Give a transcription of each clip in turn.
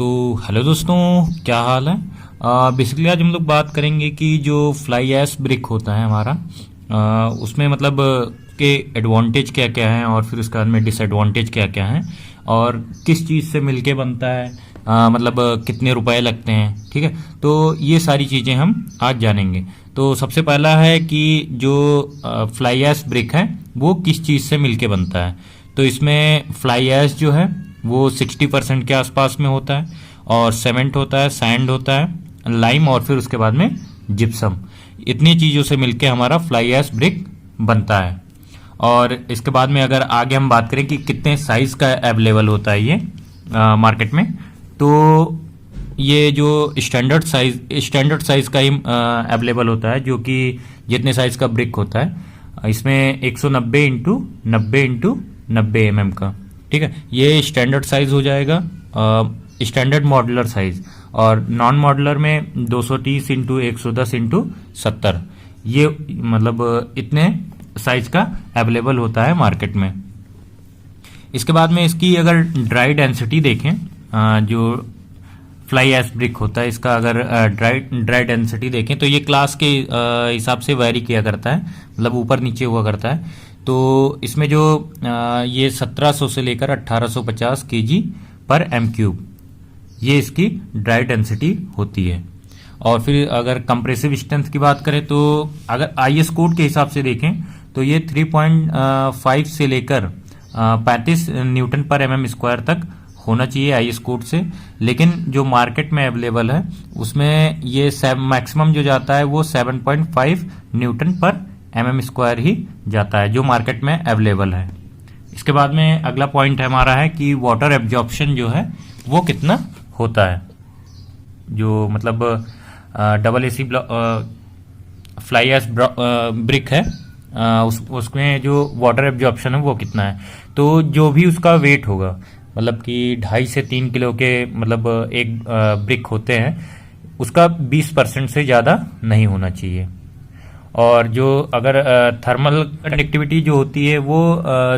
तो हेलो दोस्तों, क्या हाल है। बेसिकली आज हम लोग बात करेंगे कि जो फ्लाई ऐश ब्रिक होता है हमारा, उसमें मतलब के एडवांटेज क्या क्या हैं और फिर उसके बाद में डिसएडवांटेज क्या क्या हैं और किस चीज़ से मिलके बनता है, मतलब कितने रुपए लगते हैं। ठीक है, तो ये सारी चीज़ें हम आज जानेंगे। तो सबसे पहला है कि जो फ्लाई ऐश ब्रिक है वो किस चीज़ से मिलके बनता है। तो इसमें फ्लाई ऐश जो है वो 60% के आसपास में होता है और सीमेंट होता है, सैंड होता है, लाइम और फिर उसके बाद में जिप्सम। इतनी चीज़ों से मिलके हमारा फ्लाई ऐश ब्रिक बनता है। और इसके बाद में अगर आगे हम बात करें कि कितने साइज़ का अवेलेबल होता है ये मार्केट में, तो ये जो स्टैंडर्ड साइज का ही अवेलेबल होता है, जो कि जितने साइज का ब्रिक होता है इसमें 190 इंटू 90 mm का। ठीक है, ये स्टैंडर्ड साइज हो जाएगा, स्टैंडर्ड मॉड्यूलर साइज। और नॉन मॉड्यूलर में 230 इंटू 110 इंटू 70, ये मतलब इतने साइज का अवेलेबल होता है मार्केट में। इसके बाद में इसकी अगर ड्राई डेंसिटी देखें, जो फ्लाई ऐश ब्रिक होता है इसका अगर ड्राई डेंसिटी देखें तो ये क्लास के हिसाब से वैरी किया करता है, मतलब ऊपर नीचे हुआ करता है। तो इसमें जो ये 1700 से लेकर 1850 kg पर m3 ये इसकी ड्राई डेंसिटी होती है। और फिर अगर कंप्रेसिव स्ट्रेंथ की बात करें तो अगर IS कोड के हिसाब से देखें तो ये 3.5 से लेकर 35 न्यूटन पर mm² तक होना चाहिए IS कोड से। लेकिन जो मार्केट में अवेलेबल है उसमें ये मैक्सिमम जो जाता है वो 7.5 न्यूटन पर mm² ही जाता है, जो मार्केट में अवेलेबल है। इसके बाद में अगला पॉइंट हमारा है कि वाटर एब्जॉर्प्शन जो है वो कितना होता है। जो मतलब AC फ्लाई ऐश ब्रिक है उसमें जो वाटर एब्जॉर्प्शन है वो कितना है। तो जो भी उसका वेट होगा, मतलब कि 2.5 से 3 किलो के मतलब एक ब्रिक होते हैं, उसका 20% से ज़्यादा नहीं होना चाहिए। और जो अगर थर्मल कंडक्टिविटी जो होती है वो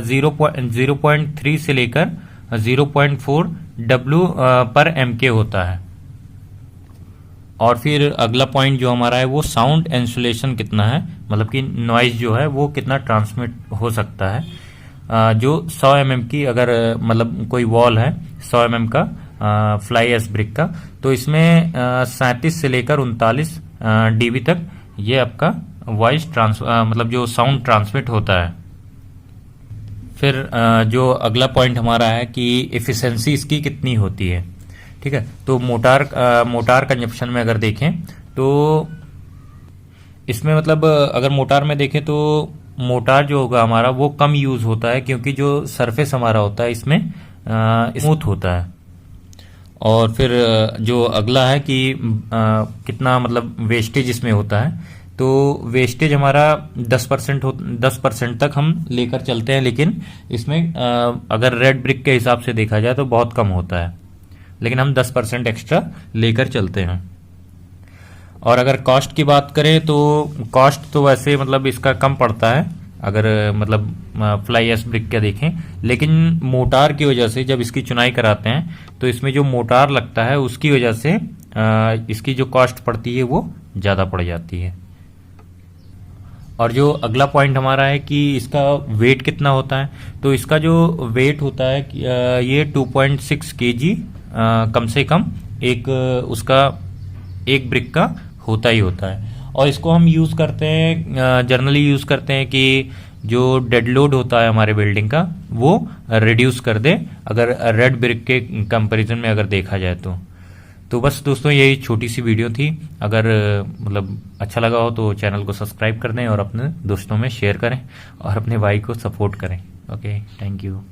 0.3 से लेकर 0.4 W पर MK होता है। और फिर अगला पॉइंट जो हमारा है वो साउंड इंसुलेशन कितना है, मतलब कि नॉइज जो है वो कितना ट्रांसमिट हो सकता है। जो 100 mm की अगर मतलब कोई वॉल है 100 mm का फ्लाई ऐश ब्रिक का, तो इसमें 37 से लेकर 39 dB तक ये आपका वॉइस मतलब जो साउंड ट्रांसमिट होता है। फिर जो अगला पॉइंट हमारा है कि एफिशिएंसी इसकी कितनी होती है। ठीक है, तो मोटार कंजप्शन में अगर देखें तो इसमें मतलब अगर मोटार में देखें तो मोटार जो होगा हमारा वो कम यूज होता है, क्योंकि जो सरफेस हमारा होता है इसमें स्मूथ होता है। और फिर जो अगला है कि कितना मतलब वेस्टेज इसमें होता है, तो वेस्टेज हमारा 10% तक हम लेकर चलते हैं, लेकिन इसमें अगर रेड ब्रिक के हिसाब से देखा जाए तो बहुत कम होता है, लेकिन हम 10% एक्स्ट्रा लेकर चलते हैं। और अगर कॉस्ट की बात करें तो कॉस्ट तो वैसे मतलब इसका कम पड़ता है अगर मतलब फ्लाई ऐश ब्रिक का देखें, लेकिन मोटार की वजह से जब इसकी चुनाई कराते हैं तो इसमें जो मोटार लगता है उसकी वजह से इसकी जो कॉस्ट पड़ती है वो ज़्यादा पड़ जाती है। और जो अगला पॉइंट हमारा है कि इसका वेट कितना होता है, तो इसका जो वेट होता है ये 2.6 kg कम से कम एक उसका एक ब्रिक का होता ही होता है। और इसको हम यूज़ करते हैं, जनरली यूज़ करते हैं कि जो डेड लोड होता है हमारे बिल्डिंग का वो रिड्यूस कर दे, अगर रेड ब्रिक के कंपैरिजन में अगर देखा जाए तो बस दोस्तों यही छोटी सी वीडियो थी। अगर मतलब अच्छा लगा हो तो चैनल को सब्सक्राइब कर दें और अपने दोस्तों में शेयर करें और अपने भाई को सपोर्ट करें। Okay, thank you.